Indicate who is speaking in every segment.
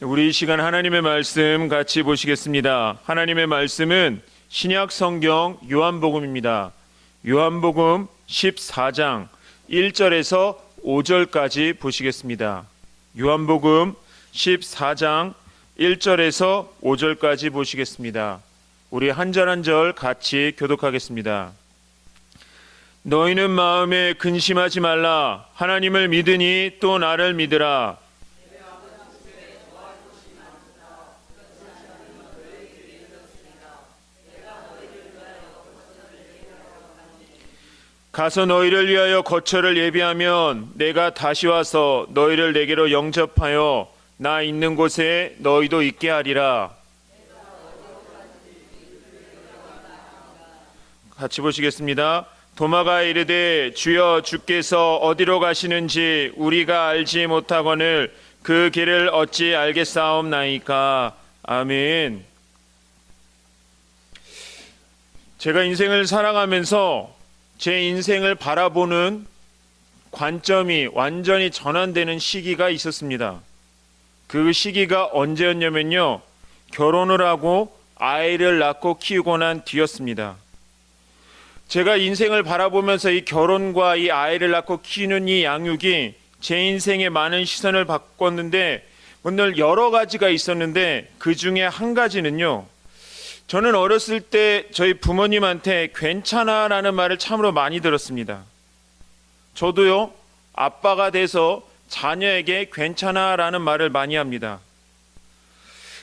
Speaker 1: 우리 이 시간 하나님의 말씀 같이 보시겠습니다. 하나님의 말씀은 신약 성경 요한복음입니다. 요한복음 14장 1절에서 5절까지 보시겠습니다. 요한복음 14장 1절에서 5절까지 보시겠습니다. 우리 한 절 한 절 같이 교독하겠습니다. 너희는 마음에 근심하지 말라. 하나님을 믿으니 또 나를 믿으라. 가서 너희를 위하여 거처를 예비하면 내가 다시 와서 너희를 내게로 영접하여 나 있는 곳에 너희도 있게 하리라. 같이 보시겠습니다. 도마가 이르되 주여 주께서 어디로 가시는지 우리가 알지 못하거늘 그 길을 어찌 알겠사옵나이까. 아멘. 제가 인생을 살아가면서 제 인생을 바라보는 관점이 완전히 전환되는 시기가 있었습니다. 그 시기가 언제였냐면요, 결혼을 하고 아이를 낳고 키우고 난 뒤였습니다. 제가 인생을 바라보면서 이 결혼과 이 아이를 낳고 키우는 이 양육이 제 인생에 많은 시선을 바꿨는데, 오늘 여러 가지가 있었는데 그 중에 한 가지는요, 저는 어렸을 때 저희 부모님한테 괜찮아 라는 말을 참으로 많이 들었습니다. 저도요, 아빠가 돼서 자녀에게 괜찮아 라는 말을 많이 합니다.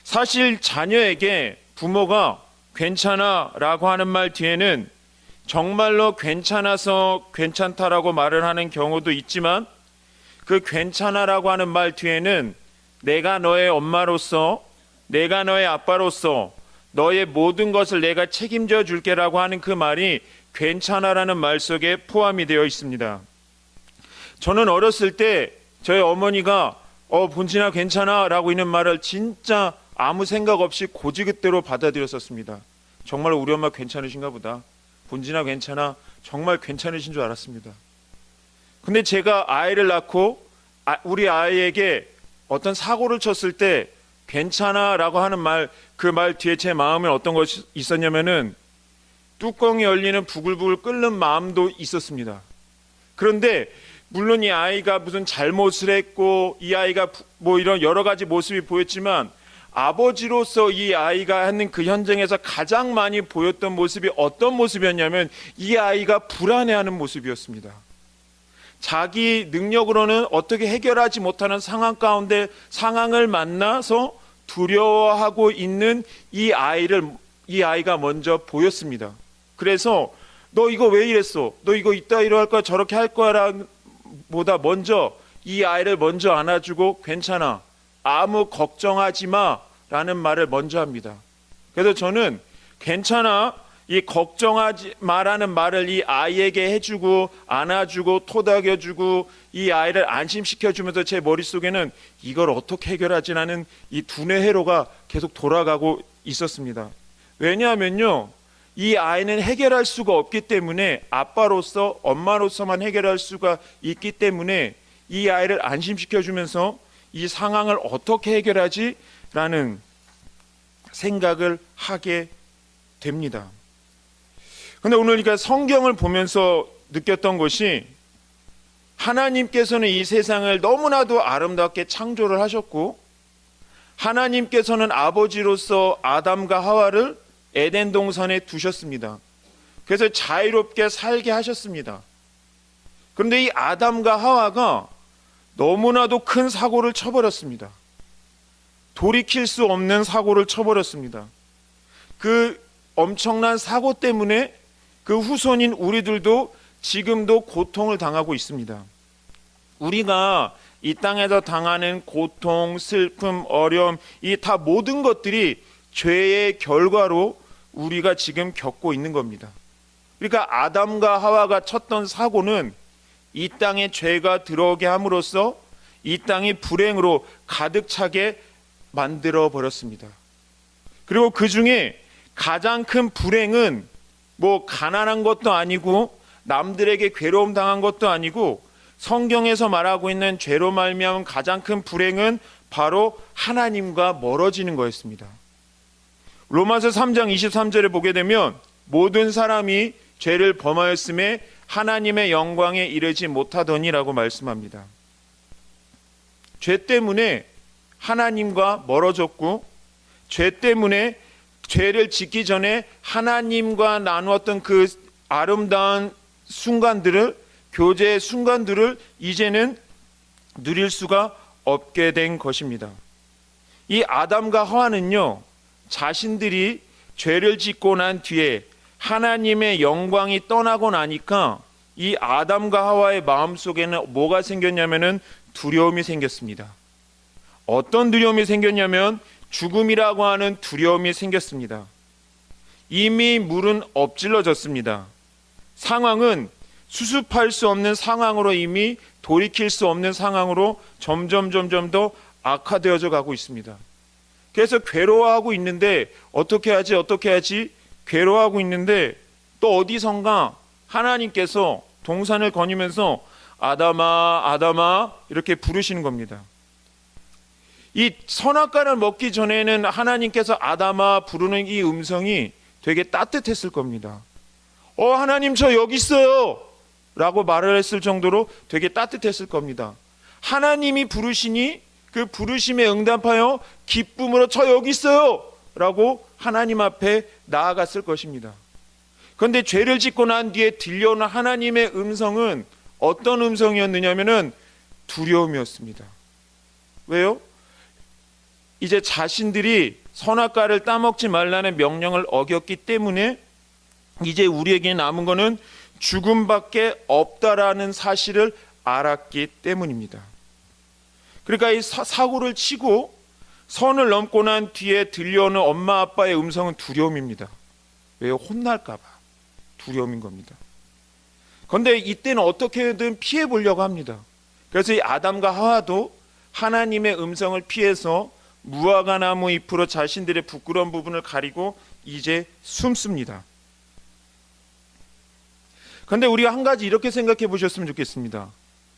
Speaker 1: 사실 자녀에게 부모가 괜찮아 라고 하는 말 뒤에는 정말로 괜찮아서 괜찮다라고 말을 하는 경우도 있지만, 그 괜찮아라고 하는 말 뒤에는 내가 너의 엄마로서, 내가 너의 아빠로서 너의 모든 것을 내가 책임져 줄게라고 하는 그 말이 괜찮아라는 말 속에 포함이 되어 있습니다. 저는 어렸을 때 저희 어머니가 본진아 괜찮아 라고 있는 말을 진짜 아무 생각 없이 고지그대로 받아들였었습니다. 정말 우리 엄마 괜찮으신가 보다, 본진아 괜찮아, 정말 괜찮으신 줄 알았습니다. 근데 제가 아이를 낳고 우리 아이에게 어떤 사고를 쳤을 때 괜찮아 라고 하는 말, 그 말 뒤에 제 마음에 어떤 것이 있었냐면은 뚜껑이 열리는 부글부글 끓는 마음도 있었습니다. 그런데 물론 이 아이가 무슨 잘못을 했고 이 아이가 뭐 이런 여러 가지 모습이 보였지만, 아버지로서 이 아이가 하는 그 현장에서 가장 많이 보였던 모습이 어떤 모습이었냐면, 이 아이가 불안해하는 모습이었습니다. 자기 능력으로는 어떻게 해결하지 못하는 상황 가운데 상황을 만나서 두려워하고 있는 이 아이가 먼저 보였습니다. 그래서 너 이거 왜 이랬어? 너 이거 이따 이러 할 거야, 저렇게 할 거야 보다 먼저 이 아이를 먼저 안아주고 괜찮아, 아무 걱정하지 마 라는 말을 먼저 합니다. 그래서 저는 괜찮아, 이 걱정하지 마라는 말을 이 아이에게 해주고 안아주고 토닥여주고 이 아이를 안심시켜주면서 제 머릿속에는 이걸 어떻게 해결하지 라는 이 두뇌 회로가 계속 돌아가고 있었습니다. 왜냐하면요, 이 아이는 해결할 수가 없기 때문에, 아빠로서 엄마로서만 해결할 수가 있기 때문에 이 아이를 안심시켜주면서 이 상황을 어떻게 해결하지 라는 생각을 하게 됩니다. 근데 오늘 그러니까 성경을 보면서 느꼈던 것이, 하나님께서는 이 세상을 너무나도 아름답게 창조를 하셨고, 하나님께서는 아버지로서 아담과 하와를 에덴 동산에 두셨습니다. 그래서 자유롭게 살게 하셨습니다. 그런데 이 아담과 하와가 너무나도 큰 사고를 쳐버렸습니다. 돌이킬 수 없는 사고를 쳐버렸습니다. 그 엄청난 사고 때문에 그 후손인 우리들도 지금도 고통을 당하고 있습니다. 우리가 이 땅에서 당하는 고통, 슬픔, 어려움, 이 다 모든 것들이 죄의 결과로 우리가 지금 겪고 있는 겁니다. 그러니까 아담과 하와가 쳤던 사고는 이 땅에 죄가 들어오게 함으로써 이 땅이 불행으로 가득 차게 만들어 버렸습니다. 그리고 그 중에 가장 큰 불행은 뭐 가난한 것도 아니고 남들에게 괴로움 당한 것도 아니고, 성경에서 말하고 있는 죄로 말미암은 가장 큰 불행은 바로 하나님과 멀어지는 거였습니다. 로마서 3장 23절에 보게 되면 모든 사람이 죄를 범하였음에 하나님의 영광에 이르지 못하더니라고 말씀합니다. 죄 때문에 하나님과 멀어졌고, 죄 때문에 죄를 짓기 전에 하나님과 나누었던 그 아름다운 순간들을, 교제의 순간들을 이제는 누릴 수가 없게 된 것입니다. 이 아담과 하와는요, 자신들이 죄를 짓고 난 뒤에 하나님의 영광이 떠나고 나니까 이 아담과 하와의 마음속에는 뭐가 생겼냐면은 두려움이 생겼습니다. 어떤 두려움이 생겼냐면 죽음이라고 하는 두려움이 생겼습니다. 이미 물은 엎질러졌습니다. 상황은 수습할 수 없는 상황으로, 이미 돌이킬 수 없는 상황으로 점점 더 악화되어져 가고 있습니다. 그래서 괴로워하고 있는데 어떻게 하지 괴로워하고 있는데 또 어디선가 하나님께서 동산을 거니면서 아담아 이렇게 부르시는 겁니다. 이 선악과를 먹기 전에는 하나님께서 아담아 부르는 이 음성이 되게 따뜻했을 겁니다. 하나님 저 여기 있어요 라고 말을 했을 정도로 되게 따뜻했을 겁니다. 하나님이 부르시니 그 부르심에 응답하여 기쁨으로 저 여기 있어요 라고 하나님 앞에 나아갔을 것입니다. 그런데 죄를 짓고 난 뒤에 들려오는 하나님의 음성은 어떤 음성이었느냐면은 두려움이었습니다. 왜요? 이제 자신들이 선악과를 따먹지 말라는 명령을 어겼기 때문에 이제 우리에게 남은 것은 죽음밖에 없다라는 사실을 알았기 때문입니다. 그러니까 이 사고를 치고 선을 넘고 난 뒤에 들려오는 엄마 아빠의 음성은 두려움입니다. 왜요? 혼날까 봐 두려움인 겁니다. 그런데 이때는 어떻게든 피해 보려고 합니다. 그래서 이 아담과 하와도 하나님의 음성을 피해서 무화과 나무 잎으로 자신들의 부끄러운 부분을 가리고 이제 숨습니다. 그런데 우리가 한 가지 이렇게 생각해 보셨으면 좋겠습니다.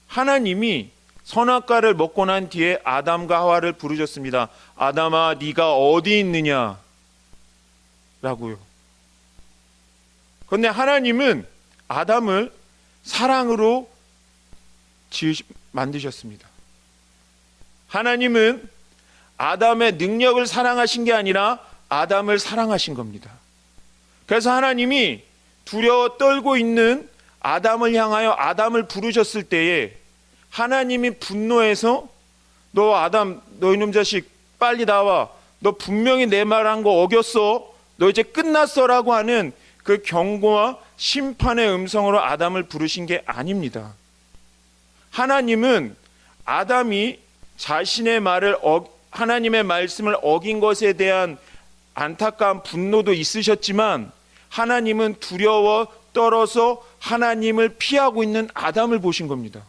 Speaker 1: 하나님이 선악과를 먹고 난 뒤에 아담과 하와를 부르셨습니다. 아담아 네가 어디 있느냐 라고요. 그런데 하나님은 아담을 사랑으로 만드셨습니다. 하나님은 아담의 능력을 사랑하신 게 아니라 아담을 사랑하신 겁니다. 그래서 하나님이 두려워 떨고 있는 아담을 향하여 아담을 부르셨을 때에 하나님이 분노해서 너 아담, 너 이놈 자식 빨리 나와, 너 분명히 내 말한 거 어겼어, 너 이제 끝났어 라고 하는 그 경고와 심판의 음성으로 아담을 부르신 게 아닙니다. 하나님은 아담이 자신의 말을 하나님의 말씀을 어긴 것에 대한 안타까운 분노도 있으셨지만 하나님은 두려워 떨어서 하나님을 피하고 있는 아담을 보신 겁니다.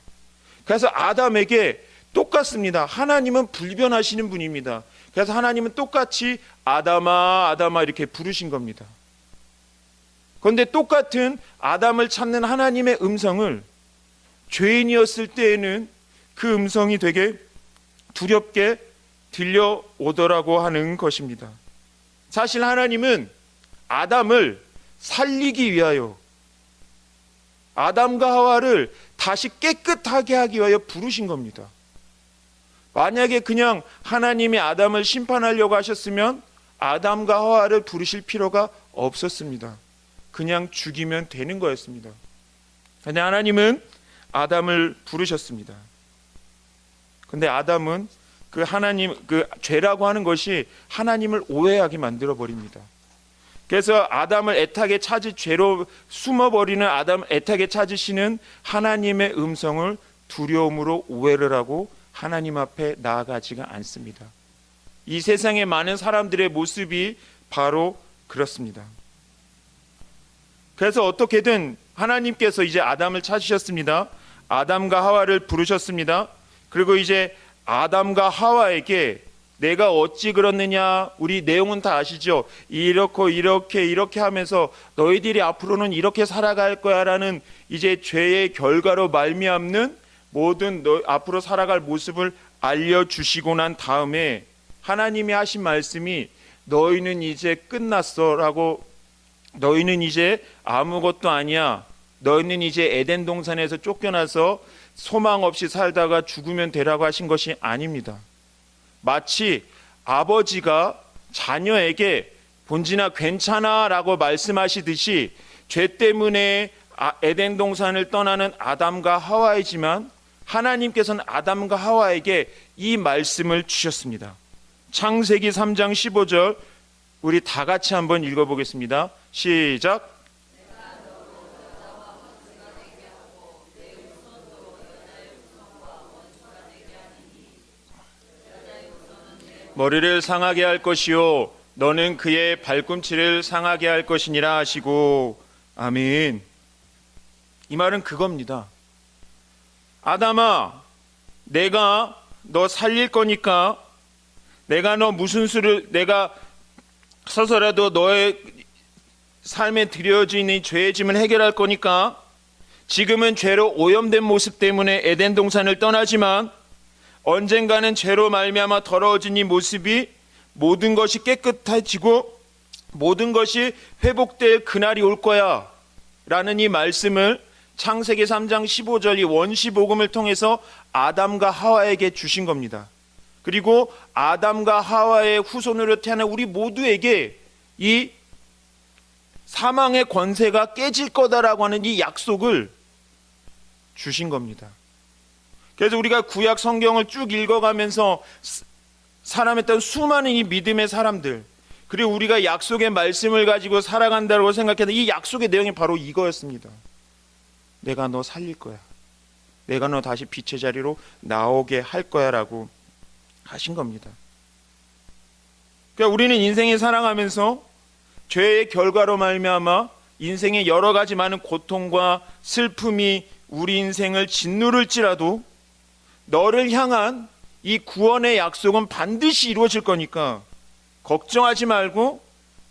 Speaker 1: 그래서 아담에게 똑같습니다. 하나님은 불변하시는 분입니다. 그래서 하나님은 똑같이 아담아 이렇게 부르신 겁니다. 그런데 똑같은 아담을 찾는 하나님의 음성을 죄인이었을 때에는 그 음성이 되게 두렵게 들려오더라고 하는 것입니다. 사실 하나님은 아담을 살리기 위하여 아담과 하와를 다시 깨끗하게 하기 위하여 부르신 겁니다. 만약에 그냥 하나님이 아담을 심판하려고 하셨으면 아담과 하와를 부르실 필요가 없었습니다. 그냥 죽이면 되는 거였습니다. 그런데 하나님은 아담을 부르셨습니다. 그런데 아담은 그 죄라고 하는 것이 하나님을 오해하게 만들어 버립니다. 그래서 아담을 애타게 찾을 죄로 숨어버리는 아담 애타게 찾으시는 하나님의 음성을 두려움으로 오해를 하고 하나님 앞에 나아가지가 않습니다. 이 세상의 많은 사람들의 모습이 바로 그렇습니다. 그래서 어떻게든 하나님께서 이제 아담을 찾으셨습니다. 아담과 하와를 부르셨습니다. 그리고 이제 아담과 하와에게 내가 어찌 그렇느냐, 우리 내용은 다 아시죠? 이렇게 하면서 너희들이 앞으로는 이렇게 살아갈 거야 라는 이제 죄의 결과로 말미암는 모든 너 앞으로 살아갈 모습을 알려주시고 난 다음에 하나님이 하신 말씀이 너희는 이제 끝났어라고, 너희는 이제 아무것도 아니야, 너희는 이제 에덴 동산에서 쫓겨나서 소망 없이 살다가 죽으면 되라고 하신 것이 아닙니다. 마치 아버지가 자녀에게 본진아 괜찮아 라고 말씀하시듯이 죄 때문에 에덴 동산을 떠나는 아담과 하와이지만 하나님께서는 아담과 하와에게 이 말씀을 주셨습니다. 창세기 3장 15절 우리 다 같이 한번 읽어보겠습니다. 시작. 머리를 상하게 할 것이요 너는 그의 발꿈치를 상하게 할 것이니라 하시고. 아멘. 이 말은 그겁니다. 아담아, 내가 너 살릴 거니까, 내가 너 무슨 수를, 내가 서서라도 너의 삶에 드려진 이 죄의 짐을 해결할 거니까, 지금은 죄로 오염된 모습 때문에 에덴 동산을 떠나지만 언젠가는 죄로 말미암아 더러워진 이 모습이 모든 것이 깨끗해지고 모든 것이 회복될 그날이 올 거야 라는 이 말씀을 창세기 3장 15절 이 원시복음을 통해서 아담과 하와에게 주신 겁니다. 그리고 아담과 하와의 후손으로 태어난 우리 모두에게 이 사망의 권세가 깨질 거다라고 하는 이 약속을 주신 겁니다. 그래서 우리가 구약 성경을 쭉 읽어가면서 사람했던 수많은 이 믿음의 사람들, 그리고 우리가 약속의 말씀을 가지고 살아간다고 생각했던 이 약속의 내용이 바로 이거였습니다. 내가 너 살릴 거야. 내가 너 다시 빛의 자리로 나오게 할 거야 라고 하신 겁니다. 그러니까 우리는 인생에 살아가면서 죄의 결과로 말미암아 인생의 여러 가지 많은 고통과 슬픔이 우리 인생을 짓누를지라도 너를 향한 이 구원의 약속은 반드시 이루어질 거니까 걱정하지 말고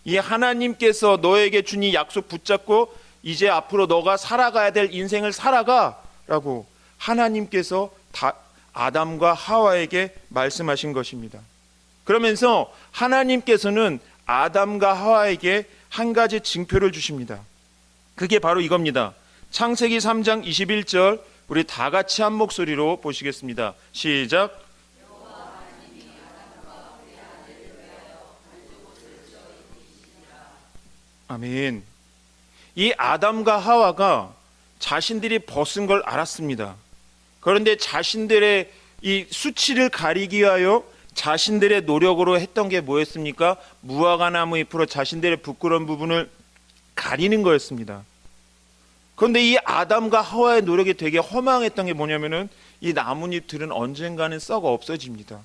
Speaker 1: 이 하나님께서 너에게 준 이 약속 붙잡고 이제 앞으로 너가 살아가야 될 인생을 살아가 라고 하나님께서 아담과 하와에게 말씀하신 것입니다. 그러면서 하나님께서는 아담과 하와에게 한 가지 징표를 주십니다. 그게 바로 이겁니다. 창세기 3장 21절 우리 다 같이 한 목소리로 보시겠습니다. 시작. 아멘. 이 아담과 하와가 자신들이 벗은 걸 알았습니다. 그런데 자신들의 이 수치를 가리기 위하여 자신들의 노력으로 했던 게 뭐였습니까? 무화과 나무 잎으로 자신들의 부끄러운 부분을 가리는 거였습니다. 그런데 이 아담과 하와의 노력이 되게 허망했던 게 뭐냐면은 이 나뭇잎들은 언젠가는 썩어 없어집니다.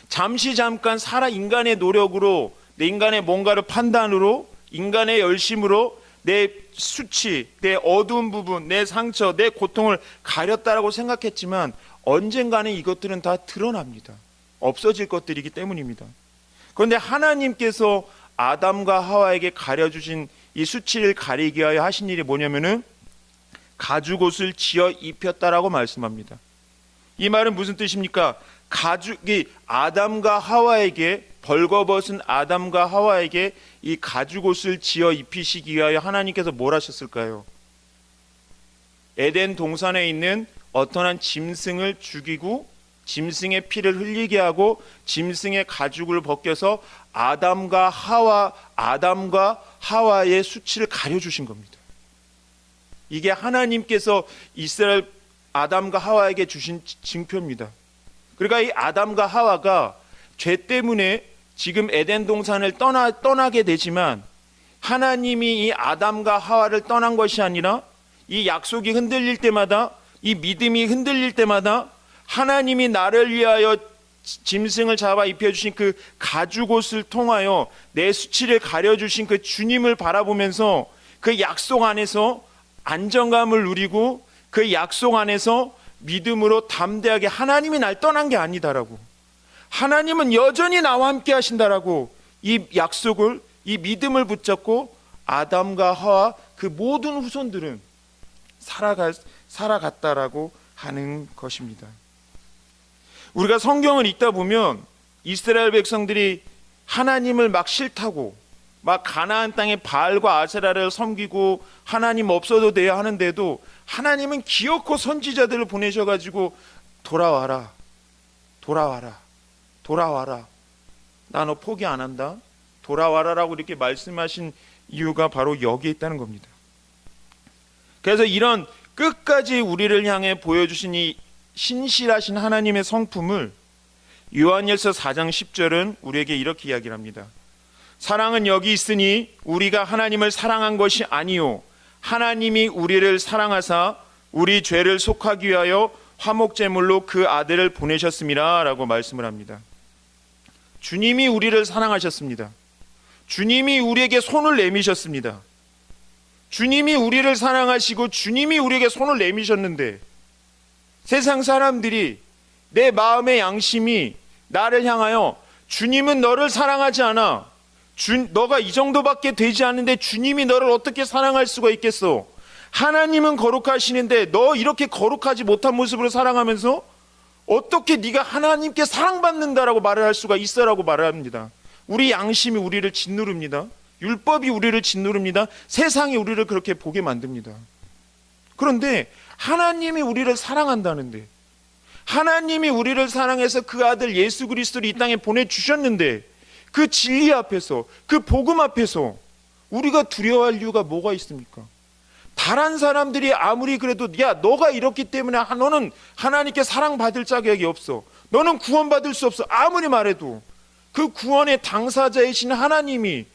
Speaker 1: 잠깐 인간의 노력으로, 내 인간의 뭔가를 판단으로, 인간의 열심으로 내 수치, 내 어두운 부분, 내 상처, 내 고통을 가렸다라고 생각했지만 언젠가는 이것들은 다 드러납니다. 없어질 것들이기 때문입니다. 그런데 하나님께서 아담과 하와에게 가려주신 이 수치를 가리기 위하여 하신 일이 뭐냐면은 가죽옷을 지어 입혔다라고 말씀합니다. 이 말은 무슨 뜻입니까? 가죽이 아담과 하와에게, 벌거벗은 아담과 하와에게 이 가죽옷을 지어 입히시기 위하여 하나님께서 뭘 하셨을까요? 에덴 동산에 있는 어떤 한 짐승을 죽이고 짐승의 피를 흘리게 하고 짐승의 가죽을 벗겨서 아담과 하와의 수치를 가려주신 겁니다. 이게 하나님께서 이스라엘 아담과 하와에게 주신 징표입니다. 그러니까 이 아담과 하와가 죄 때문에 지금 에덴 동산을 떠나게 되지만 하나님이 이 아담과 하와를 떠난 것이 아니라 이 약속이 흔들릴 때마다, 이 믿음이 흔들릴 때마다 하나님이 나를 위하여 짐승을 잡아 입혀주신 그 가죽옷을 통하여 내 수치를 가려주신 그 주님을 바라보면서 그 약속 안에서 안정감을 누리고 그 약속 안에서 믿음으로 담대하게 하나님이 날 떠난 게 아니다라고, 하나님은 여전히 나와 함께 하신다라고 이 약속을, 이 믿음을 붙잡고 아담과 하와 그 모든 후손들은 살아갔다라고 하는 것입니다. 우리가 성경을 읽다 보면 이스라엘 백성들이 하나님을 막 싫다고 막 가나안 땅에 바알과 아세라를 섬기고 하나님 없어도 돼야 하는데도 하나님은 기어코 선지자들을 보내셔가지고 돌아와라, 돌아와라, 돌아와라, 나 너 포기 안 한다, 돌아와라라고 이렇게 말씀하신 이유가 바로 여기에 있다는 겁니다. 그래서 이런 끝까지 우리를 향해 보여주신 이 신실하신 하나님의 성품을 요한일서 4장 10절은 우리에게 이렇게 이야기를 합니다. 사랑은 여기 있으니 우리가 하나님을 사랑한 것이 아니요 하나님이 우리를 사랑하사 우리 죄를 속하기 위하여 화목제물로 그 아들을 보내셨음이라 라고 말씀을 합니다. 주님이 우리를 사랑하셨습니다. 주님이 우리에게 손을 내미셨습니다. 주님이 우리를 사랑하시고 주님이 우리에게 손을 내미셨는데 세상 사람들이, 내 마음의 양심이 나를 향하여 주님은 너를 사랑하지 않아, 너가 이 정도밖에 되지 않는데 주님이 너를 어떻게 사랑할 수가 있겠어, 하나님은 거룩하시는데 너 이렇게 거룩하지 못한 모습으로 사랑하면서 어떻게 네가 하나님께 사랑받는다라고 말을 할 수가 있어라고 말을 합니다. 우리 양심이 우리를 짓누릅니다. 율법이 우리를 짓누릅니다. 세상이 우리를 그렇게 보게 만듭니다. 그런데 하나님이 우리를 사랑한다는데, 하나님이 우리를 사랑해서 그 아들 예수 그리스도를 이 땅에 보내주셨는데 그 진리 앞에서, 그 복음 앞에서 우리가 두려워할 이유가 뭐가 있습니까? 다른 사람들이 아무리 그래도 야 너가 이렇기 때문에 너는 하나님께 사랑받을 자격이 없어, 너는 구원받을 수 없어, 아무리 말해도 그 구원의 당사자이신 하나님이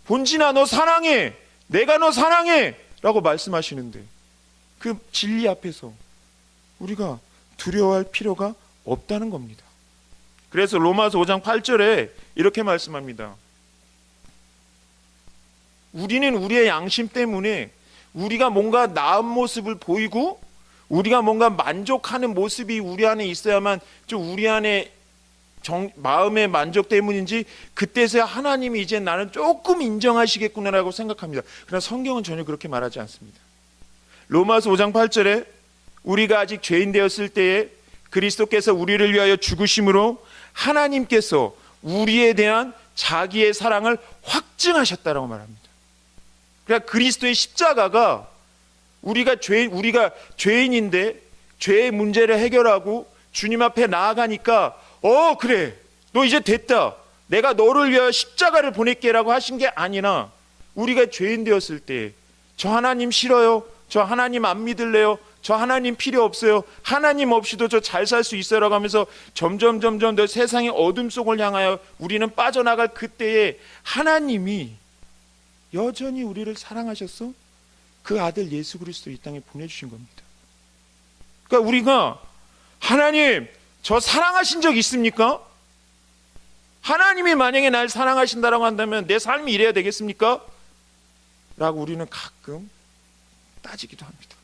Speaker 1: 본진아 너 사랑해, 내가 너 사랑해 라고 말씀하시는데 그 진리 앞에서 우리가 두려워할 필요가 없다는 겁니다. 그래서 로마서 5장 8절에 이렇게 말씀합니다. 우리는 우리의 양심 때문에 우리가 뭔가 나은 모습을 보이고 우리가 뭔가 만족하는 모습이 우리 안에 있어야만 좀 우리 안에 마음의 만족 때문인지 그때서야 하나님이 이제 나는 조금 인정하시겠구나라고 생각합니다. 그러나 성경은 전혀 그렇게 말하지 않습니다. 로마서 5장 8절에 우리가 아직 죄인 되었을 때에 그리스도께서 우리를 위하여 죽으심으로 하나님께서 우리에 대한 자기의 사랑을 확증하셨다라고 말합니다. 그러니까 그리스도의 십자가가 우리가 죄인인데 죄의 문제를 해결하고 주님 앞에 나아가니까 그래 너 이제 됐다, 내가 너를 위하여 십자가를 보낼게라고 하신 게 아니라 우리가 죄인 되었을 때 저 하나님 싫어요, 저 하나님 안 믿을래요, 저 하나님 필요 없어요, 하나님 없이도 저 잘 살 수 있어요 라고 하면서 점점 더 세상의 어둠 속을 향하여 우리는 빠져나갈 그때에 하나님이 여전히 우리를 사랑하셔서 그 아들 예수 그리스도 이 땅에 보내주신 겁니다. 그러니까 우리가 하나님 저 사랑하신 적 있습니까? 하나님이 만약에 날 사랑하신다라고 한다면 내 삶이 이래야 되겠습니까? 라고 우리는 가끔 따지기도 합니다.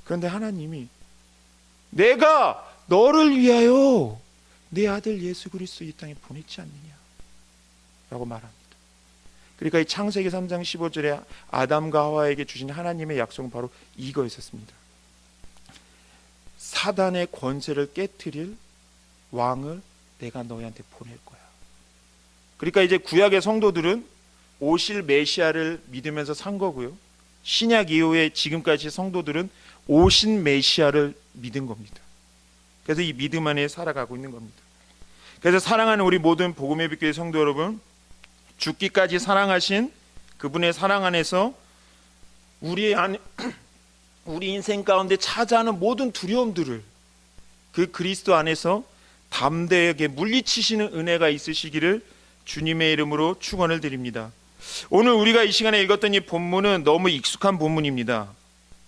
Speaker 1: 그런데 하나님이 내가 너를 위하여 내 아들 예수 그리스도 이 땅에 보냈지 않느냐 라고 말합니다. 그러니까 이 창세기 3장 15절에 아담과 하와에게 주신 하나님의 약속은 바로 이거였었습니다. 사단의 권세를 깨트릴 왕을 내가 너희한테 보낼 거야. 그러니까 이제 구약의 성도들은 오실 메시아를 믿으면서 산 거고요, 신약 이후에 지금까지 성도들은 오신 메시아를 믿은 겁니다. 그래서 이 믿음 안에 살아가고 있는 겁니다. 그래서 사랑하는 우리 모든 복음의 빛교회 성도 여러분, 죽기까지 사랑하신 그분의 사랑 안에서 우리 인생 가운데 차지하는 모든 두려움들을 그 그리스도 안에서 담대하게 물리치시는 은혜가 있으시기를 주님의 이름으로 축원을 드립니다. 오늘 우리가 이 시간에 읽었던 이 본문은 너무 익숙한 본문입니다.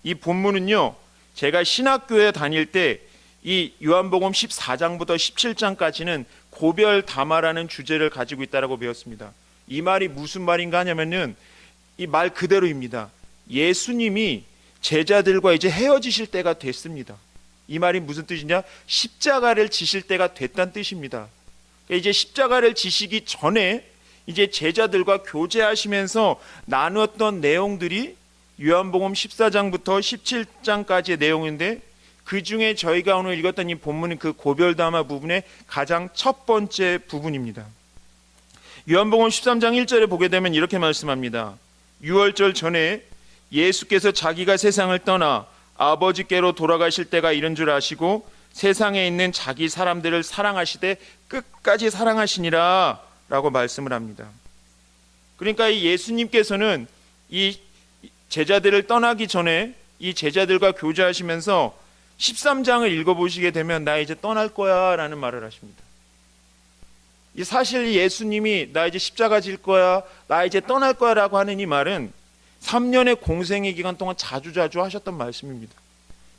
Speaker 1: 이 본문은요, 제가 신학교에 다닐 때 이 요한복음 14장부터 17장까지는 고별담화라는 주제를 가지고 있다라고 배웠습니다. 이 말이 무슨 말인가 하냐면은 이 말 그대로입니다. 예수님이 제자들과 이제 헤어지실 때가 됐습니다. 이 말이 무슨 뜻이냐? 십자가를 지실 때가 됐다는 뜻입니다. 이제 십자가를 지시기 전에 이제 제자들과 교제하시면서 나누었던 내용들이 요한복음 14장부터 17장까지의 내용인데, 그 중에 저희가 오늘 읽었던 이 본문은 그 고별담화 부분의 가장 첫 번째 부분입니다. 요한복음 13장 1절에 보게 되면 이렇게 말씀합니다. 유월절 전에 예수께서 자기가 세상을 떠나 아버지께로 돌아가실 때가 이른 줄 아시고 세상에 있는 자기 사람들을 사랑하시되 끝까지 사랑하시니라 라고 말씀을 합니다. 그러니까 이 예수님께서는 이 제자들을 떠나기 전에 이 제자들과 교제하시면서 13장을 읽어보시게 되면 나 이제 떠날 거야 라는 말을 하십니다. 사실 예수님이 나 이제 십자가 질 거야, 나 이제 떠날 거야 라고 하는 이 말은 3년의 공생의 기간 동안 자주자주 하셨던 말씀입니다.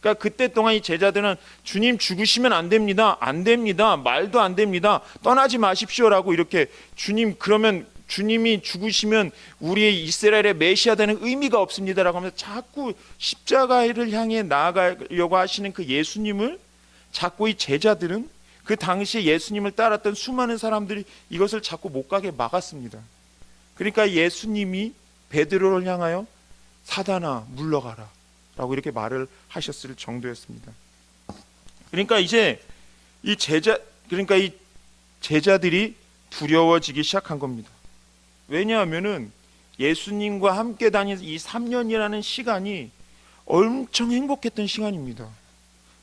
Speaker 1: 그러니까 그때 동안 이 제자들은 주님 죽으시면 안 됩니다, 안 됩니다, 말도 안 됩니다, 떠나지 마십시오라고 이렇게 주님 그러면 주님이 죽으시면 우리의 이스라엘의 메시아 되는 의미가 없습니다라고 하면서 자꾸 십자가를 향해 나아가려고 하시는 그 예수님을 자꾸 이 제자들은 그 당시에 예수님을 따랐던 수많은 사람들이 이것을 자꾸 못 가게 막았습니다. 그러니까 예수님이 베드로를 향하여 사단아 물러가라 라고 이렇게 말을 하셨을 정도였습니다. 그러니까 이제 이 제자들이 두려워지기 시작한 겁니다. 왜냐하면은 예수님과 함께 다닌 이 3년이라는 시간이 엄청 행복했던 시간입니다.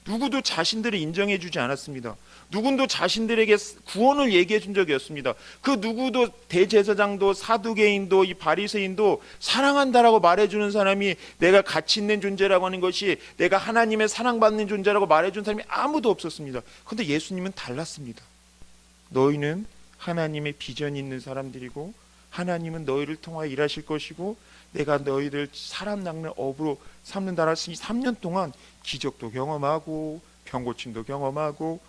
Speaker 1: 누구도 자신들을 인정해 주지 않았습니다. 누구도 자신들에게 구원을 얘기해 준 적이 없습니다. 그 누구도 대제사장도 사두개인도 이 바리새인도 사랑한다라고 말해주는 사람이 내가 가치 있는 존재라고 하는 것이 내가 하나님의 사랑받는 존재라고 말해준 사람이 아무도 없었습니다. 그런데 예수님은 달랐습니다. 너희는 하나님의 비전이 있는 사람들이고 하나님은 너희를 통하여 일하실 것이고 내가 너희를 사람 낚는 업으로 삼는다라 3년 동안 기적도 경험하고 병고침도 경험하고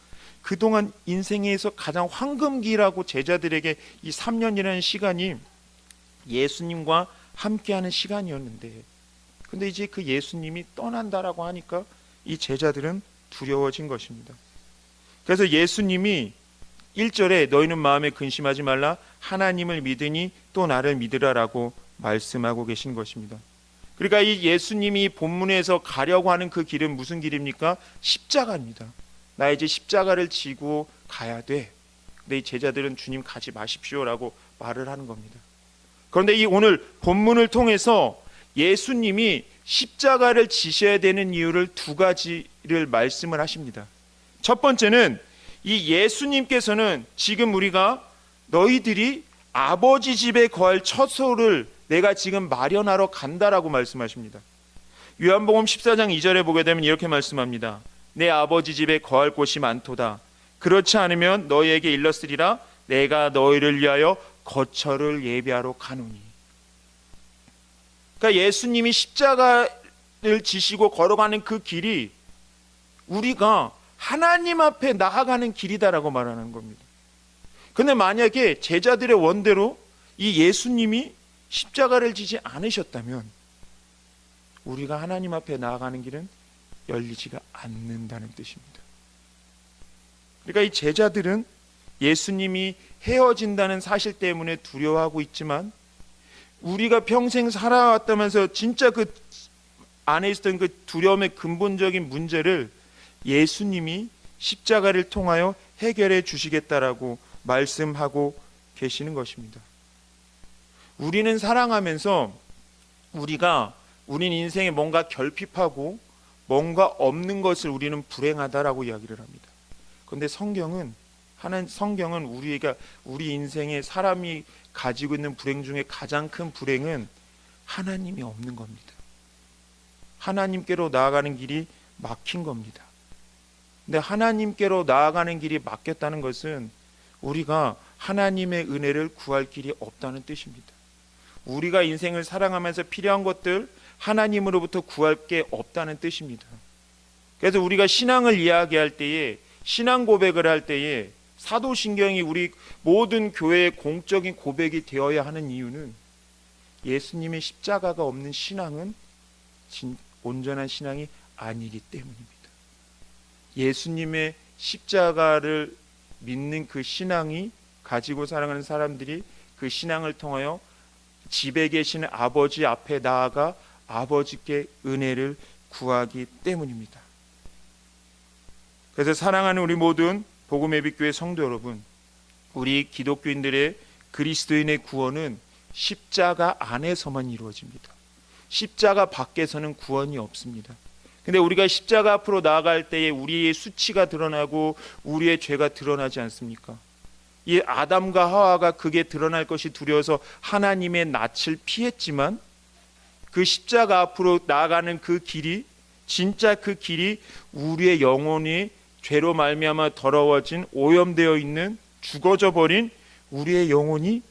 Speaker 1: 그동안 인생에서 가장 황금기라고 제자들에게 이 3년이라는 시간이 예수님과 함께하는 시간이었는데 근데 이제 그 예수님이 떠난다라고 하니까 이 제자들은 두려워진 것입니다. 그래서 예수님이 1절에 너희는 마음에 근심하지 말라 하나님을 믿으니 또 나를 믿으라라고 말씀하고 계신 것입니다. 그러니까 이 예수님이 본문에서 가려고 하는 그 길은 무슨 길입니까? 십자가입니다. 나 이제 십자가를 지고 가야 돼. 근데 이 제자들은 주님 가지 마십시오라고 말을 하는 겁니다. 그런데 이 오늘 본문을 통해서 예수님이 십자가를 지셔야 되는 이유를 두 가지를 말씀을 하십니다. 첫 번째는 이 예수님께서는 지금 우리가 너희들이 아버지 집에 거할 처소를 내가 지금 마련하러 간다라고 말씀하십니다. 요한복음 14장 2절에 보게 되면 이렇게 말씀합니다. 내 아버지 집에 거할 곳이 많도다. 그렇지 않으면 너희에게 일렀으리라 내가 너희를 위하여 거처를 예비하러 가노니. 그러니까 예수님이 십자가를 지시고 걸어가는 그 길이 우리가 하나님 앞에 나아가는 길이다라고 말하는 겁니다. 그런데 만약에 제자들의 원대로 이 예수님이 십자가를 지지 않으셨다면 우리가 하나님 앞에 나아가는 길은 열리지가 않는다는 뜻입니다. 그러니까 이 제자들은 예수님이 헤어진다는 사실 때문에 두려워하고 있지만 우리가 평생 살아왔다면서 진짜 그 안에 있었던 그 두려움의 근본적인 문제를 예수님이 십자가를 통하여 해결해 주시겠다라고 말씀하고 계시는 것입니다. 우리는 사랑하면서 우린 인생에 뭔가 결핍하고 뭔가 없는 것을 우리는 불행하다라고 이야기를 합니다. 그런데 성경은 우리 인생에 사람이 가지고 있는 불행 중에 가장 큰 불행은 하나님이 없는 겁니다. 하나님께로 나아가는 길이 막힌 겁니다. 근데 하나님께로 나아가는 길이 막혔다는 것은 우리가 하나님의 은혜를 구할 길이 없다는 뜻입니다. 우리가 인생을 살아가면서 필요한 것들 하나님으로부터 구할 게 없다는 뜻입니다. 그래서 우리가 신앙을 이야기할 때에 신앙 고백을 할 때에 사도신경이 우리 모든 교회의 공적인 고백이 되어야 하는 이유는 예수님의 십자가가 없는 신앙은 온전한 신앙이 아니기 때문입니다. 예수님의 십자가를 믿는 그 신앙이 가지고 살아가는 사람들이 그 신앙을 통하여 집에 계시는 아버지 앞에 나아가 아버지께 은혜를 구하기 때문입니다. 그래서 사랑하는 우리 모든 복음예비교회 성도 여러분, 우리 기독교인들의 그리스도인의 구원은 십자가 안에서만 이루어집니다. 십자가 밖에서는 구원이 없습니다. 근데 우리가 십자가 앞으로 나아갈 때에 우리의 수치가 드러나고 우리의 죄가 드러나지 않습니까? 이 아담과 하와가 그게 드러날 것이 두려워서 하나님의 낯을 피했지만 그 십자가 앞으로 나아가는 그 길이, 진짜 그 길이 우리의 영혼이 죄로 말미암아 더러워진, 오염되어 있는, 죽어져 버린 우리의 영혼이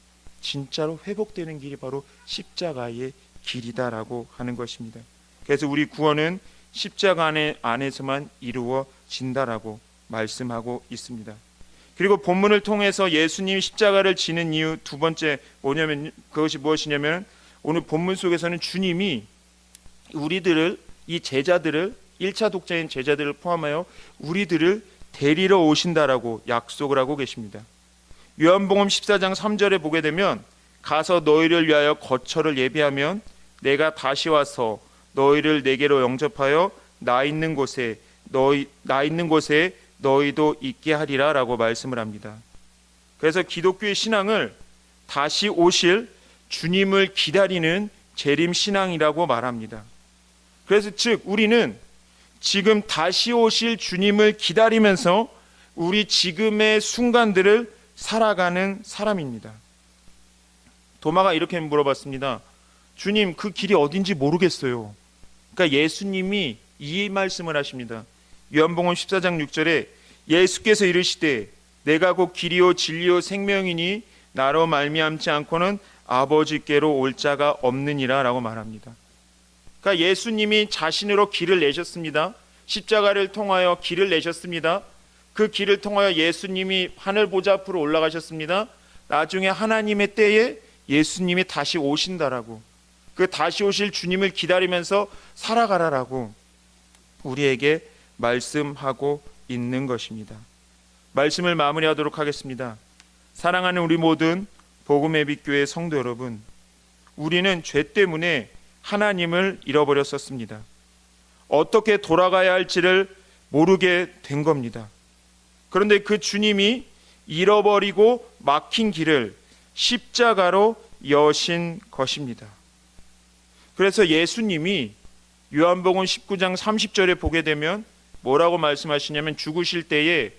Speaker 1: 진짜로 회복되는 길이 바로 십자가의 길이다라고 하는 것입니다. 그래서 우리 구원은 십자가 안에서만 이루어진다라고 말씀하고 있습니다. 그리고 본문을 통해서 예수님이 십자가를 지는 이유 두 번째 뭐냐면, 그것이 무엇이냐면, 오늘 본문 속에서는 주님이 우리들을, 이 제자들을, 1차 독자인 제자들을 포함하여 우리들을 데리러 오신다라고 약속을 하고 계십니다. 요한복음 14장 3절에 보게 되면, 가서 너희를 위하여 거처를 예비하면 내가 다시 와서 너희를 내게로 영접하여 나 있는 곳에 너희도 있게 하리라라고 말씀을 합니다. 그래서 기독교의 신앙을 다시 오실 주님을 기다리는 재림 신앙이라고 말합니다. 그래서 즉 우리는 지금 다시 오실 주님을 기다리면서 우리 지금의 순간들을 살아가는 사람입니다. 도마가 이렇게 물어봤습니다. 주님, 그 길이 어딘지 모르겠어요. 그러니까 예수님이 이 말씀을 하십니다. 요한복음 14장 6절에 예수께서 이르시되 내가 곧 길이요 진리요 생명이니 나로 말미암지 않고는 아버지께로 올 자가 없느니라 라고 말합니다. 그러니까 예수님이 자신으로 길을 내셨습니다. 십자가를 통하여 길을 내셨습니다. 그 길을 통하여 예수님이 하늘 보좌 앞으로 올라가셨습니다. 나중에 하나님의 때에 예수님이 다시 오신다라고, 그 다시 오실 주님을 기다리면서 살아가라라고 우리에게 말씀하고 있는 것입니다. 말씀을 마무리하도록 하겠습니다. 사랑하는 우리 모든 복음의 빛 교회 성도 여러분, 우리는 죄 때문에 하나님을 잃어버렸었습니다. 어떻게 돌아가야 할지를 모르게 된 겁니다. 그런데 그 주님이 잃어버리고 막힌 길을 십자가로 여신 것입니다. 그래서 예수님이 요한복음 19장 30절에 보게 되면 뭐라고 말씀하시냐면, 죽으실 때에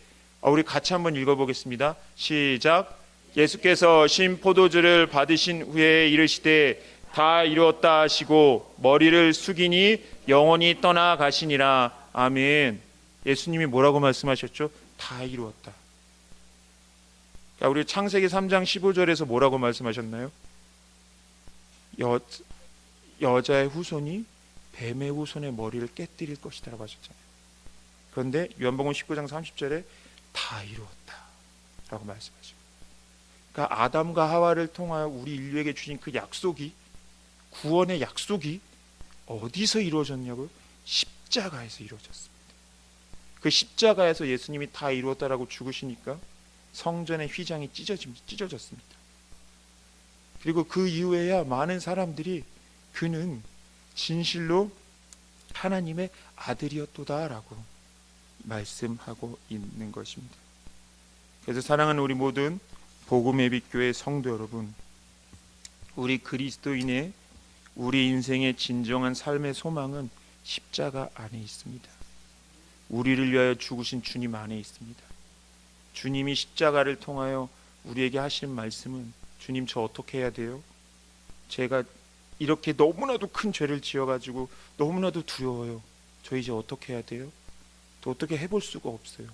Speaker 1: 우리 같이 한번 읽어보겠습니다. 시작. 예수께서 신 포도주를 받으신 후에 이르시되 다 이루었다 하시고 머리를 숙이니 영원히 떠나가시니라. 아멘. 예수님이 뭐라고 말씀하셨죠? 다 이루었다. 우리 창세기 3장 15절에서 뭐라고 말씀하셨나요? 여자의 후손이 뱀의 후손의 머리를 깨뜨릴 것이다 라고 하셨잖아요. 그런데 요한복음 19장 30절에 다 이루었다 라고 말씀하십니다. 그러니까 아담과 하와를 통하여 우리 인류에게 주신 그 약속이, 구원의 약속이 어디서 이루어졌냐고요? 십자가에서 이루어졌습니다. 그 십자가에서 예수님이 다 이루었다라고 죽으시니까 성전의 휘장이 찢어졌습니다. 그리고 그 이후에야 많은 사람들이 그는 진실로 하나님의 아들이었도다라고 말씀하고 있는 것입니다. 그래서 사랑하는 우리 모든 복음의 빛 교회 성도 여러분, 우리 그리스도인의 우리 인생의 진정한 삶의 소망은 십자가 안에 있습니다. 우리를 위하여 죽으신 주님 안에 있습니다. 주님이 십자가를 통하여 우리에게 하시는 말씀은, 주님 저 어떻게 해야 돼요? 제가 이렇게 너무나도 큰 죄를 지어가지고 너무나도 두려워요. 저 이제 어떻게 해야 돼요? 또 어떻게 해볼 수가 없어요.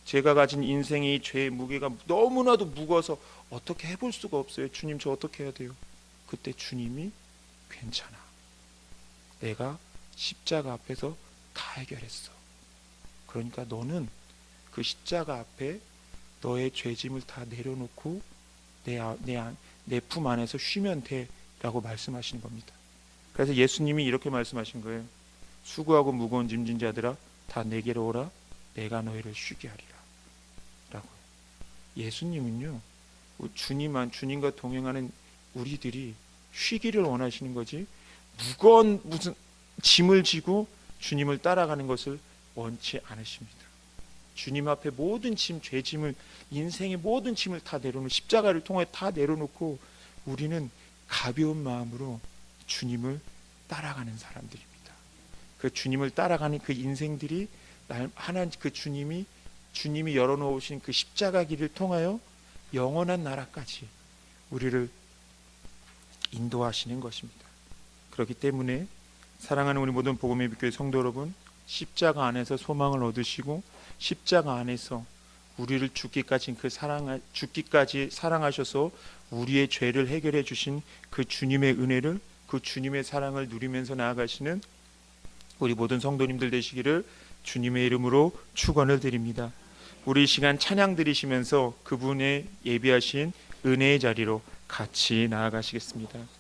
Speaker 1: 제가 가진 인생의 죄의 무게가 너무나도 무거워서 어떻게 해볼 수가 없어요. 주님 저 어떻게 해야 돼요? 그때 주님이 괜찮아. 내가 십자가 앞에서 다 해결했어. 그러니까 너는 그 십자가 앞에 너의 죄짐을 다 내려놓고 내 품 안에서 쉬면 돼 라고 말씀하시는 겁니다. 그래서 예수님이 이렇게 말씀하신 거예요. 수고하고 무거운 짐진 자들아 다 내게로 오라. 내가 너희를 쉬게 하리라 라고. 예수님은요, 주님과 동행하는 우리들이 쉬기를 원하시는 거지, 무거운 무슨 짐을 지고 주님을 따라가는 것을 원치 않으십니다. 주님 앞에 모든 짐, 죄짐을, 인생의 모든 짐을 다 내려놓고 십자가를 통해 다 내려놓고 우리는 가벼운 마음으로 주님을 따라가는 사람들입니다. 그 주님을 따라가는 그 인생들이 하나님 그 주님이 열어놓으신 그 십자가 길을 통하여 영원한 나라까지 우리를 인도하시는 것입니다. 그렇기 때문에 사랑하는 우리 모든 복음의 교회 성도 여러분, 십자가 안에서 소망을 얻으시고 십자가 안에서 우리를 죽기까지 사랑하셔서 우리의 죄를 해결해 주신 그 주님의 은혜를, 그 주님의 사랑을 누리면서 나아가시는 우리 모든 성도님들 되시기를 주님의 이름으로 축원을 드립니다. 우리 이 시간 찬양 드리시면서 그분의 예비하신 은혜의 자리로 같이 나아가시겠습니다.